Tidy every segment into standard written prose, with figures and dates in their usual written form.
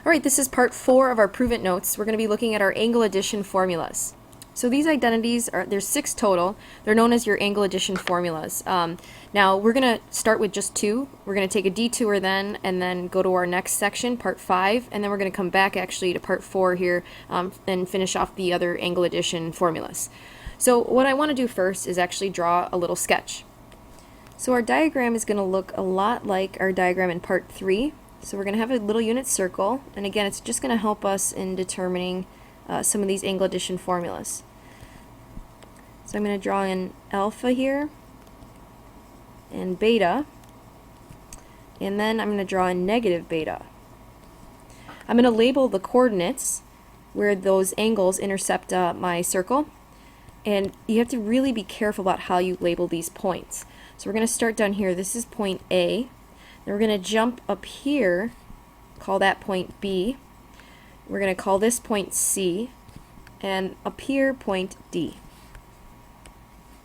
All right, this is part 4 of our Prove It notes. We're going to be looking at our angle addition formulas. So these identities there's 6 total. They're known as your angle addition formulas. Now we're going to start with just 2. We're going to take a detour then, and then go to our next section, part 5, and then we're going to come back actually to part 4 here and finish off the other angle addition formulas. So what I want to do first is actually draw a little sketch. So our diagram is going to look a lot like our diagram in part 3. So we're going to have a little unit circle, and again it's just going to help us in determining some of these angle addition formulas. So I'm going to draw in alpha here and beta, and then I'm going to draw in negative beta. I'm going to label the coordinates where those angles intercept my circle, and you have to really be careful about how you label these points. So we're going to start down here. This is point A. Then we're going to jump up here, call that point B. We're going to call this point C, and up here point D.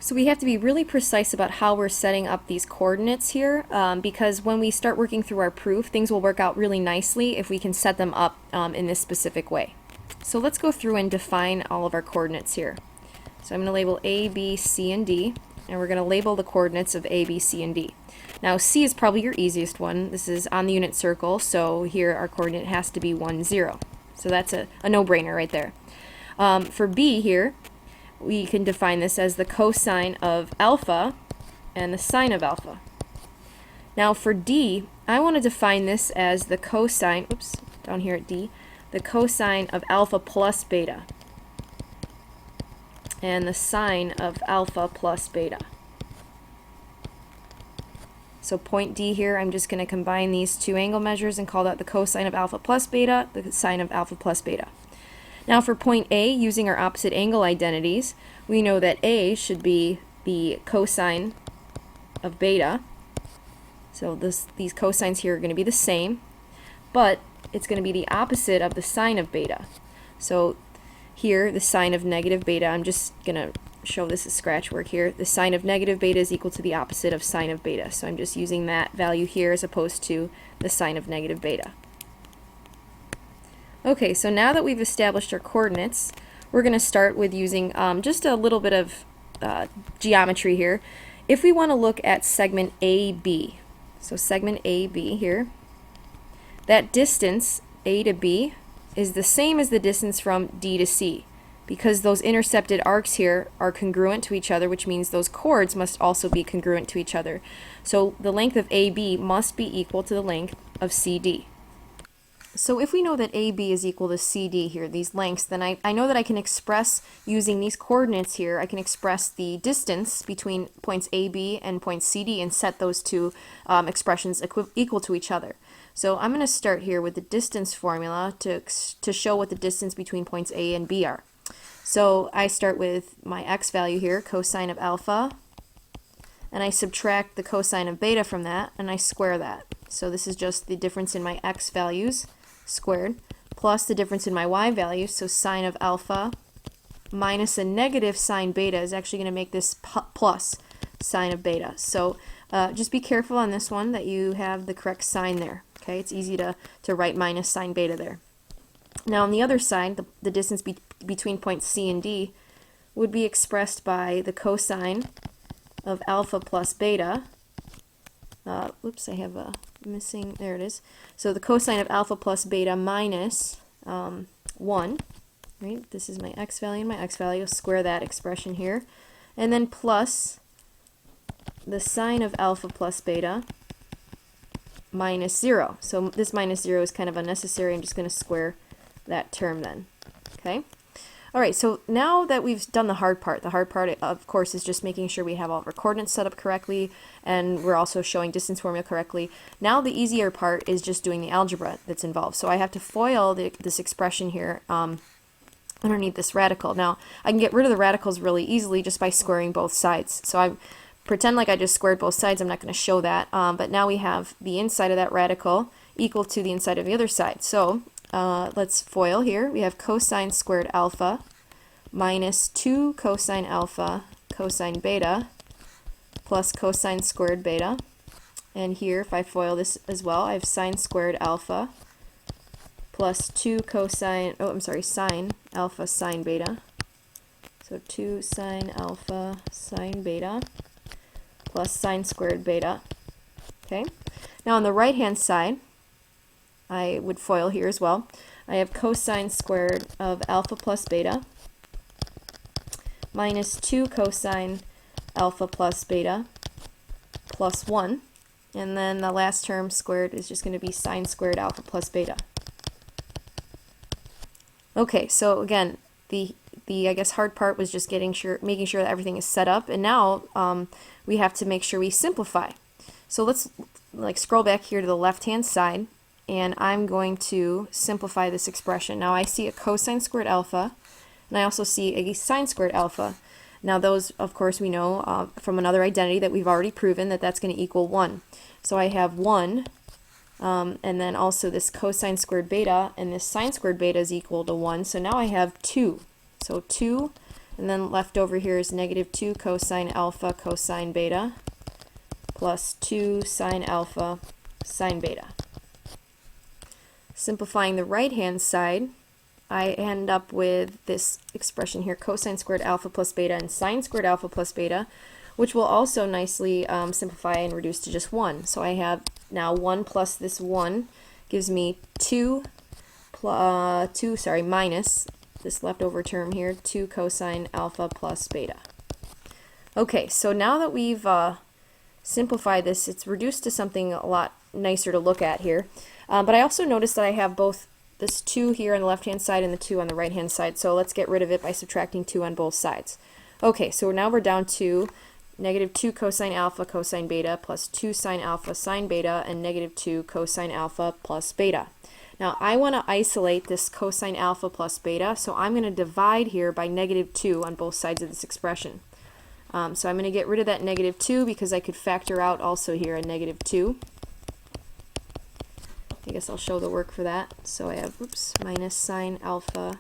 So we have to be really precise about how we're setting up these coordinates here, because when we start working through our proof, things will work out really nicely if we can set them up in this specific way. So let's go through and define all of our coordinates here. So I'm going to label A, B, C, and D, and we're going to label the coordinates of A, B, C, and D. Now C is probably your easiest one. This is on the unit circle, so here our coordinate has to be 1, 0. So that's a no-brainer right there. For B here, we can define this as the cosine of alpha and the sine of alpha. Now for D, I want to define this as the cosine, oops, down here at D, the cosine of alpha plus beta and the sine of alpha plus beta. So point D here, I'm just going to combine these two angle measures and call that the cosine of alpha plus beta, the sine of alpha plus beta. Now for point A, using our opposite angle identities, we know that A should be the cosine of beta. So these cosines here are going to be the same, but it's going to be the opposite of the sine of beta. So here, the sine of negative beta, I'm just going to show this as scratch work here. The sine of negative beta is equal to the opposite of sine of beta. So I'm just using that value here as opposed to the sine of negative beta. Okay, so now that we've established our coordinates, we're going to start with using just a little bit of geometry here. If we want to look at segment AB, so segment AB here, that distance A to B is the same as the distance from D to C, because those intercepted arcs here are congruent to each other, which means those chords must also be congruent to each other. So the length of AB must be equal to the length of CD. So if we know that AB is equal to CD here, these lengths, then I know that I can express, using these coordinates here, I can express the distance between points AB and points CD and set those two expressions equal to each other. So I'm going to start here with the distance formula to show what the distance between points A and B are. So I start with my x value here, cosine of alpha, and I subtract the cosine of beta from that, and I square that. So this is just the difference in my x values squared, plus the difference in my y values, so sine of alpha minus a negative sine beta is actually going to make this plus sine of beta. So just be careful on this one that you have the correct sign there. Okay, it's easy to write minus sine beta there. Now on the other side, the distance between points C and D would be expressed by the cosine of alpha plus beta. Oops, I have a missing, there it is. So the cosine of alpha plus beta minus 1, right? This is my x value and my x value. Square that expression here. And then plus the sine of alpha plus beta minus 0. So this minus 0 is kind of unnecessary. I'm just going to square that term then. Okay? Alright, so now that we've done the hard part of course is just making sure we have all of our coordinates set up correctly, and we're also showing distance formula correctly. Now the easier part is just doing the algebra that's involved. So I have to FOIL this expression here underneath this radical. Now I can get rid of the radicals really easily just by squaring both sides. So I pretend like I just squared both sides. I'm not going to show that, but now we have the inside of that radical equal to the inside of the other side. So let's FOIL here. We have cosine squared alpha minus 2 cosine alpha cosine beta plus cosine squared beta. And here, if I FOIL this as well, I have sine squared alpha plus 2 cosine, oh, I'm sorry, sine alpha sine beta. So 2 sine alpha sine beta plus sine squared beta. Okay. Now on the right-hand side, I would FOIL here as well. I have cosine squared of alpha plus beta minus 2 cosine alpha plus beta plus 1. And then the last term squared is just going to be sine squared alpha plus beta. Okay, so again, the I guess hard part was just making sure that everything is set up, and now we have to make sure we simplify. So let's scroll back here to the left-hand side, and I'm going to simplify this expression. Now I see a cosine squared alpha, and I also see a sine squared alpha. Now those, of course, we know from another identity that we've already proven that that's going to equal 1. So I have 1, and then also this cosine squared beta, and this sine squared beta is equal to 1. So now I have 2. So 2, and then left over here is negative 2 cosine alpha cosine beta plus 2 sine alpha sine beta. Simplifying the right-hand side, I end up with this expression here, cosine squared alpha plus beta and sine squared alpha plus beta, which will also nicely simplify and reduce to just 1. So I have now 1 plus this 1 gives me 2 minus this leftover term here, 2 cosine alpha plus beta. Okay, so now that we've simplified this, it's reduced to something a lot nicer to look at here. But I also noticed that I have both this 2 here on the left-hand side and the 2 on the right-hand side, so let's get rid of it by subtracting 2 on both sides. Okay, so now we're down to negative 2 cosine alpha cosine beta plus 2 sine alpha sine beta and negative 2 cosine alpha plus beta. Now I want to isolate this cosine alpha plus beta, so I'm going to divide here by negative 2 on both sides of this expression. So I'm going to get rid of that negative 2 because I could factor out also here a negative 2. I guess I'll show the work for that. So I have, minus sine alpha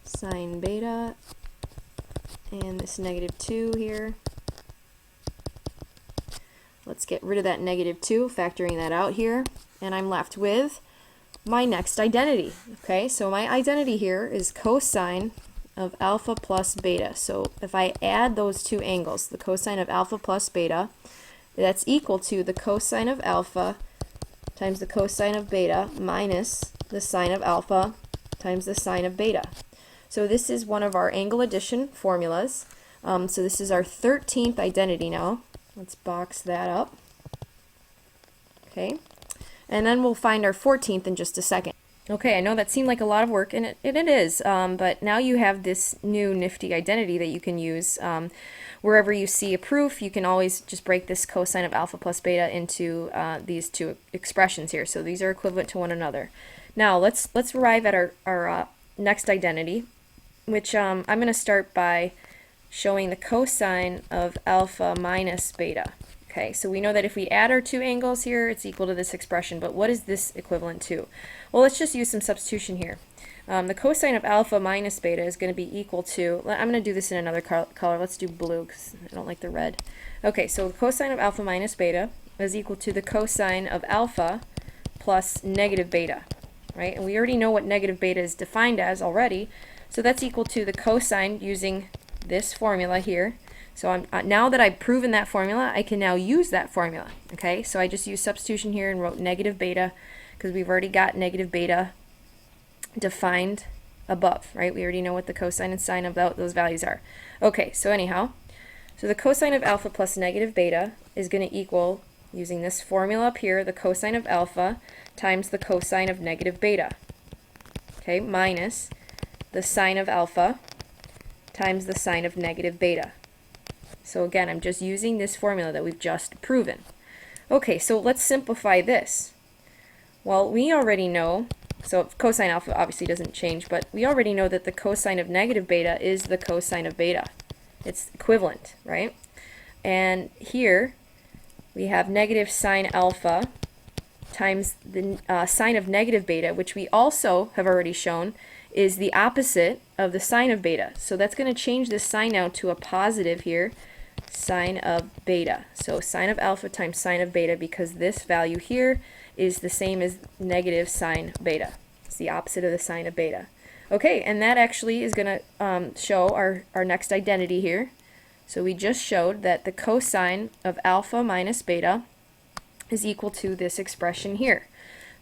sine beta and this negative 2 here. Let's get rid of that negative 2, factoring that out here, and I'm left with my next identity. Okay, so my identity here is cosine of alpha plus beta. So if I add those two angles, the cosine of alpha plus beta, that's equal to the cosine of alpha times the cosine of beta minus the sine of alpha times the sine of beta. So this is one of our angle addition formulas. So this is our 13th identity now. Let's box that up. Okay, and then we'll find our 14th in just a second. Okay, I know that seemed like a lot of work, and it is, but now you have this new nifty identity that you can use. Wherever you see a proof, you can always just break this cosine of alpha plus beta into these two expressions here. So these are equivalent to one another. Now let's arrive at our next identity, which I'm going to start by showing the cosine of alpha minus beta. Okay, so we know that if we add our two angles here, it's equal to this expression, but what is this equivalent to? Well, let's just use some substitution here. The cosine of alpha minus beta is going to be equal to, I'm going to do this in another color. Let's do blue because I don't like the red. Okay, so the cosine of alpha minus beta is equal to the cosine of alpha plus negative beta, right? And we already know what negative beta is defined as already, so that's equal to the cosine using this formula here. So now that I've proven that formula, I can now use that formula. Okay, so I just used substitution here and wrote negative beta because we've already got negative beta defined above, right? We already know what the cosine and sine of those values are. Okay, so anyhow, so the cosine of alpha plus negative beta is going to equal, using this formula up here, the cosine of alpha times the cosine of negative beta, okay, minus the sine of alpha times the sine of negative beta. So again, I'm just using this formula that we've just proven. Okay, so let's simplify this. Well, we already know, so cosine alpha obviously doesn't change, but we already know that the cosine of negative beta is the cosine of beta. It's equivalent, right? And here we have negative sine alpha times the sine of negative beta, which we also have already shown is the opposite of the sine of beta. So that's going to change this sign now to a positive here, sine of beta. So sine of alpha times sine of beta, because this value here is the same as negative sine beta. It's the opposite of the sine of beta. Okay, and that actually is going to show our next identity here. So we just showed that the cosine of alpha minus beta is equal to this expression here.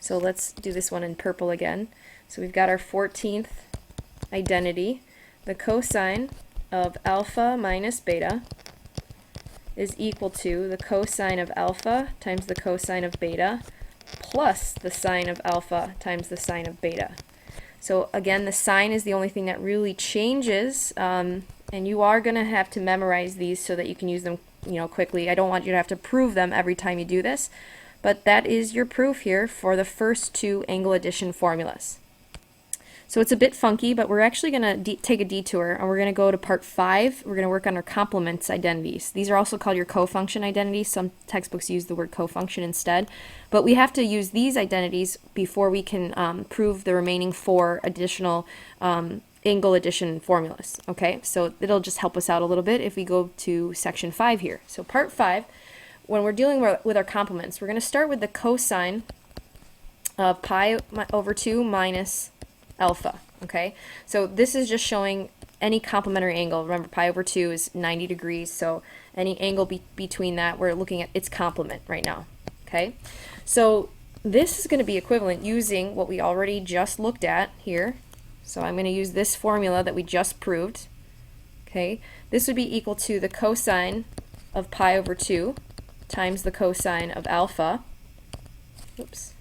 So let's do this one in purple again. So we've got our 14th identity. The cosine of alpha minus beta is equal to the cosine of alpha times the cosine of beta plus the sine of alpha times the sine of beta. So again, the sine is the only thing that really changes, and you are going to have to memorize these so that you can use them, quickly. I don't want you to have to prove them every time you do this, but that is your proof here for the first two angle addition formulas. So it's a bit funky, but we're actually going to take a detour, and we're going to go to part 5. We're going to work on our complements identities. These are also called your cofunction identities. Some textbooks use the word cofunction instead. But we have to use these identities before we can prove the remaining 4 additional angle addition formulas. Okay, so it'll just help us out a little bit if we go to section 5 here. So part 5, when we're dealing with our complements, we're going to start with the cosine of pi over 2 minus alpha. Okay, so this is just showing any complementary angle. Remember, pi over 2 is 90 degrees, so any angle between that, we're looking at its complement right now. Okay, so this is going to be equivalent using what we already just looked at here. So I'm going to use this formula that we just proved. Okay, this would be equal to the cosine of pi over 2 times the cosine of alpha. Oops.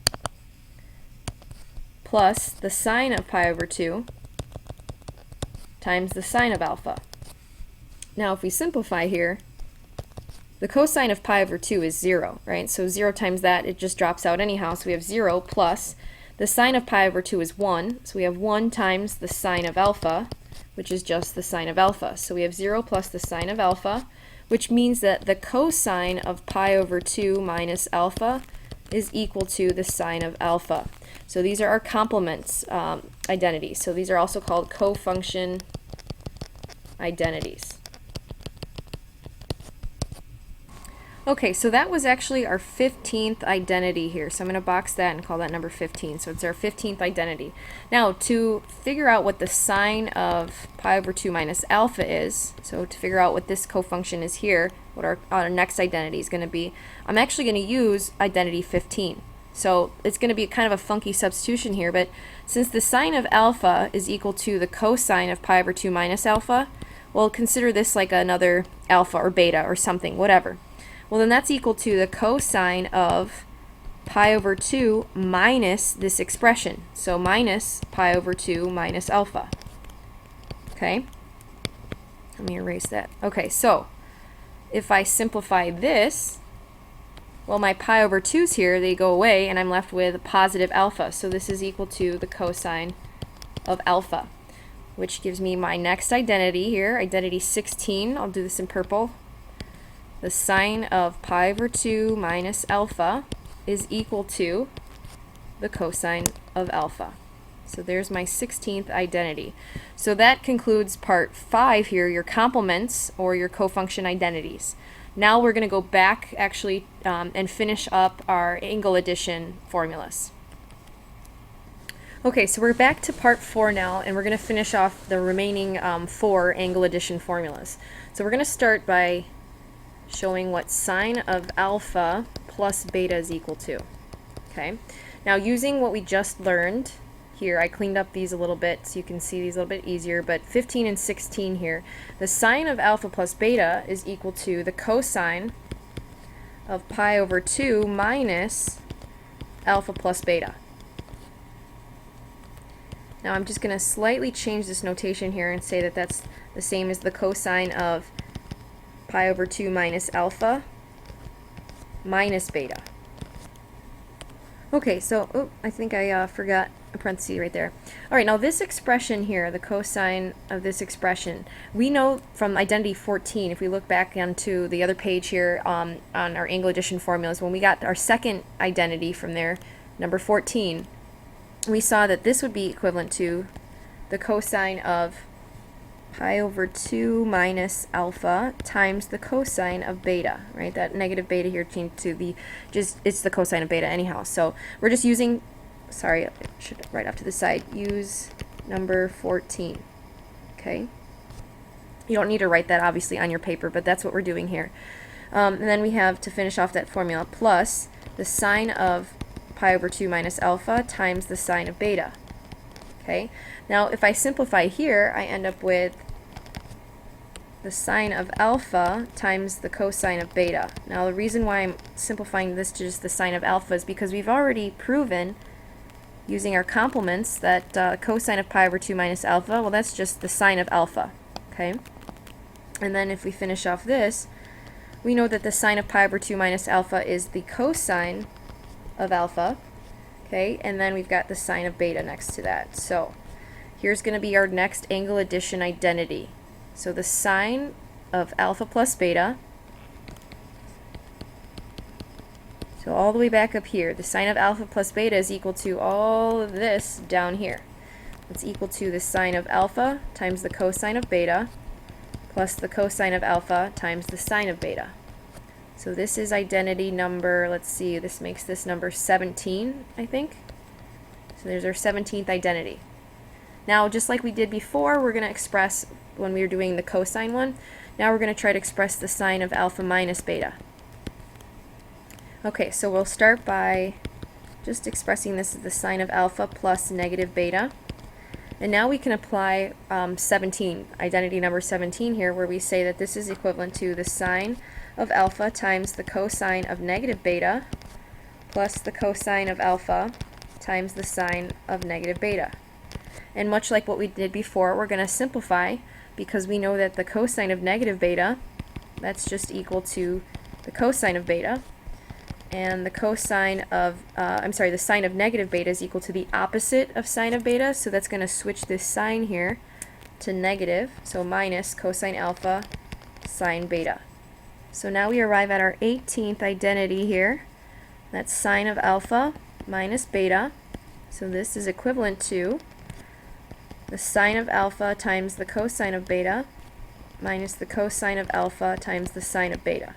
Plus the sine of pi over 2 times the sine of alpha. Now if we simplify here, the cosine of pi over 2 is 0, right? So 0 times that, it just drops out anyhow, so we have 0 plus the sine of pi over 2 is 1, so we have 1 times the sine of alpha, which is just the sine of alpha. So we have 0 plus the sine of alpha, which means that the cosine of pi over 2 minus alpha is equal to the sine of alpha. So these are our complements identities. So these are also called cofunction identities. Okay, so that was actually our 15th identity here. So I'm going to box that and call that number 15. So it's our 15th identity. Now, to figure out what the sine of pi over 2 minus alpha is, so to figure out what this cofunction is here, what our next identity is going to be, I'm actually going to use identity 15. So it's going to be kind of a funky substitution here, but since the sine of alpha is equal to the cosine of pi over 2 minus alpha, well, consider this like another alpha or beta or something, whatever. Well, then that's equal to the cosine of pi over 2 minus this expression. So minus pi over 2 minus alpha. Okay? Let me erase that. Okay, so if I simplify this, well, my pi over 2's here, they go away, and I'm left with positive alpha. So this is equal to the cosine of alpha, which gives me my next identity here, identity 16. I'll do this in purple. The sine of pi over 2 minus alpha is equal to the cosine of alpha. So there's my 16th identity. So that concludes part 5 here, your complements or your cofunction identities. Now we're going to go back actually and finish up our angle addition formulas. Okay, so we're back to part 4 now, and we're going to finish off the remaining 4 angle addition formulas. So we're going to start by showing what sine of alpha plus beta is equal to. Okay, now using what we just learned here, I cleaned up these a little bit so you can see these a little bit easier, but 15 and 16 here, the sine of alpha plus beta is equal to the cosine of pi over 2 minus alpha plus beta. Now I'm just going to slightly change this notation here and say that that's the same as the cosine of pi over 2 minus alpha minus beta. Okay, so I think I forgot a parenthesis right there. All right, now this expression here, the cosine of this expression, we know from identity 14, if we look back onto the other page here on our angle addition formulas, when we got our second identity from there, number 14, we saw that this would be equivalent to the cosine of pi over 2 minus alpha times the cosine of beta, right? That negative beta here changed to the, it's the cosine of beta anyhow. So we're just using, sorry, I should write off to the side, use number 14, okay? You don't need to write that obviously on your paper, but that's what we're doing here. And then we have, to finish off that formula, plus the sine of pi over 2 minus alpha times the sine of beta. Okay? Now if I simplify here, I end up with the sine of alpha times the cosine of beta. Now the reason why I'm simplifying this to just the sine of alpha is because we've already proven using our complements that cosine of pi over 2 minus alpha, well, that's just the sine of alpha. Okay? And then if we finish off this, we know that the sine of pi over 2 minus alpha is the cosine of alpha. Okay, and then we've got the sine of beta next to that. So here's going to be our next angle addition identity. So the sine of alpha plus beta, so all the way back up here, the sine of alpha plus beta is equal to all of this down here. It's equal to the sine of alpha times the cosine of beta plus the cosine of alpha times the sine of beta. So this is identity number, let's see, this makes this number 17, I think. So there's our 17th identity. Now, just like we did before, we're going to express, when we were doing the cosine one, now we're going to try to express the sine of alpha minus beta. Okay, so we'll start by just expressing this as the sine of alpha plus negative beta. And now we can apply 17, identity number 17 here, where we say that this is equivalent to the sine of alpha times the cosine of negative beta plus the cosine of alpha times the sine of negative beta. And much like what we did before, we're going to simplify because we know that the cosine of negative beta, that's just equal to the cosine of beta. And the cosine of, the sine of negative beta is equal to the opposite of sine of beta, so that's going to switch this sign here to negative, so minus cosine alpha sine beta. So now we arrive at our 18th identity here. That's sine of alpha minus beta, so this is equivalent to the sine of alpha times the cosine of beta minus the cosine of alpha times the sine of beta.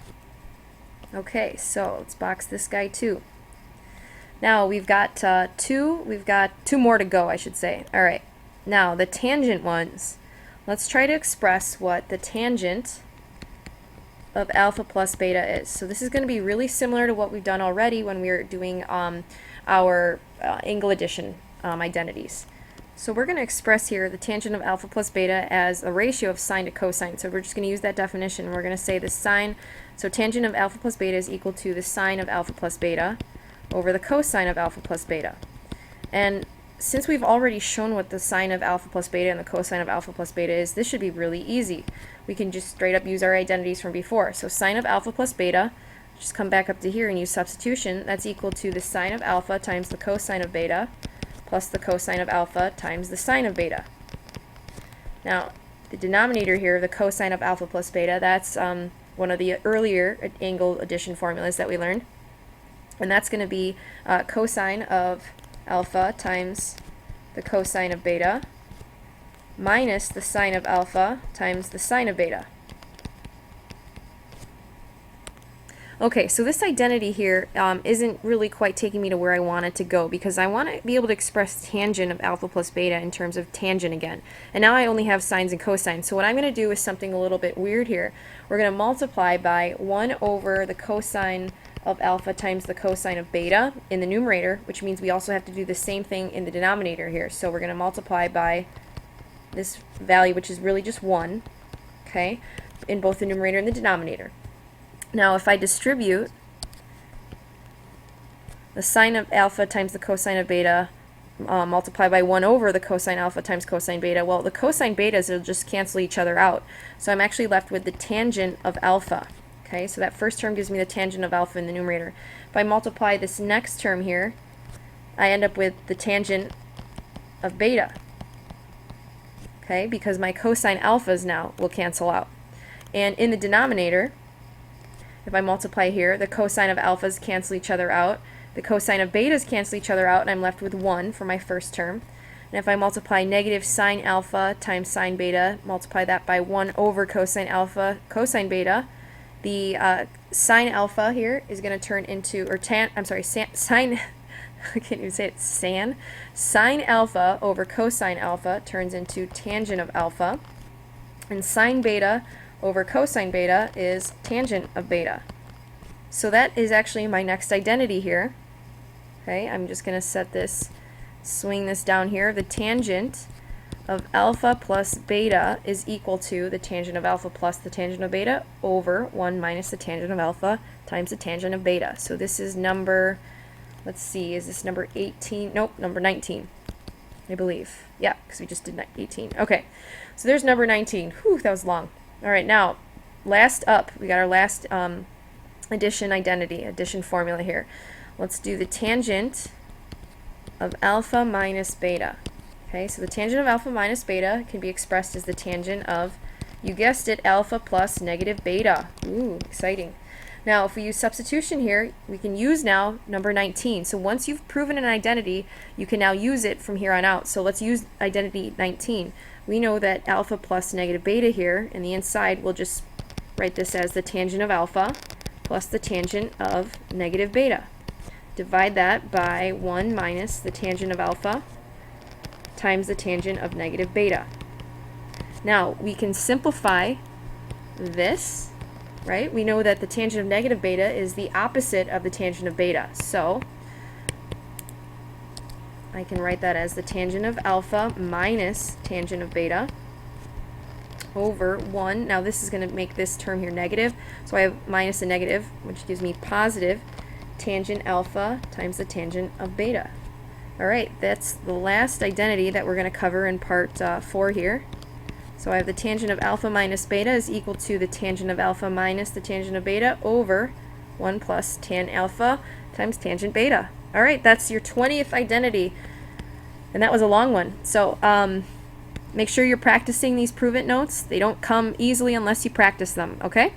Okay, so let's box this guy too. Now we've got two more to go, I should say. All right, now the tangent ones. Let's try to express what the tangent of alpha plus beta is. So this is going to be really similar to what we've done already when we were doing our angle addition identities. So we're going to express here the tangent of alpha plus beta as a ratio of sine to cosine. So we're just going to use that definition. We're going to say the sine, so tangent of alpha plus beta is equal to the sine of alpha plus beta over the cosine of alpha plus beta. And since we've already shown what the sine of alpha plus beta and the cosine of alpha plus beta is, this should be really easy. We can just straight up use our identities from before. So sine of alpha plus beta, just come back up to here and use substitution. That's equal to the sine of alpha times the cosine of beta plus the cosine of alpha times the sine of beta. Now, the denominator here, the cosine of alpha plus beta, that's one of the earlier angle addition formulas that we learned. And that's going to be cosine of alpha times the cosine of beta minus the sine of alpha times the sine of beta. Okay, so this identity here isn't really quite taking me to where I want it to go because I want to be able to express tangent of alpha plus beta in terms of tangent again. And now I only have sines and cosines. So what I'm going to do is something a little bit weird here. We're going to multiply by 1 over the cosine of alpha times the cosine of beta in the numerator, which means we also have to do the same thing in the denominator here. So we're going to multiply by this value, which is really just 1, okay, in both the numerator and the denominator. Now if I distribute the sine of alpha times the cosine of beta multiplied by 1 over the cosine alpha times cosine beta, well, the cosine betas will just cancel each other out. So I'm actually left with the tangent of alpha. Okay, so that first term gives me the tangent of alpha in the numerator. If I multiply this next term here, I end up with the tangent of beta. Okay, because my cosine alphas now will cancel out. And in the denominator, if I multiply here, the cosine of alphas cancel each other out. The cosine of betas cancel each other out, and I'm left with 1 for my first term. And if I multiply negative sine alpha times sine beta, multiply that by 1 over cosine alpha cosine beta, the sine alpha here is going to turn into, or sine, I can't even say it, sine alpha over cosine alpha turns into tangent of alpha, and sine beta over cosine beta is tangent of beta. So that is actually my next identity here. Okay, I'm just going to set this, swing this down here. The tangent of alpha plus beta is equal to the tangent of alpha plus the tangent of beta over 1 minus the tangent of alpha times the tangent of beta. So this is number, let's see, is this number 18? Nope, number 19, I believe. Yeah, because we just did 18. Okay, so there's number 19. Whew, that was long. All right, now, last up, we got our last addition formula here. Let's do the tangent of alpha minus beta. Okay, so the tangent of alpha minus beta can be expressed as the tangent of, you guessed it, alpha plus negative beta. Ooh, exciting. Now, if we use substitution here, we can use now number 19. So once you've proven an identity, you can now use it from here on out. So let's use identity 19. We know that alpha plus negative beta here, and the inside, we'll just write this as the tangent of alpha plus the tangent of negative beta. Divide that by 1 minus the tangent of alpha times the tangent of negative beta. Now, we can simplify this, right? We know that the tangent of negative beta is the opposite of the tangent of beta. So I can write that as the tangent of alpha minus tangent of beta over 1. Now this is going to make this term here negative, so I have minus a negative, which gives me positive tangent alpha times the tangent of beta. Alright, that's the last identity that we're going to cover in part 4 here. So I have the tangent of alpha minus beta is equal to the tangent of alpha minus the tangent of beta over 1 plus tan alpha times tangent beta. Alright, that's your 20th identity. And that was a long one. So make sure you're practicing these prove it notes. They don't come easily unless you practice them, okay?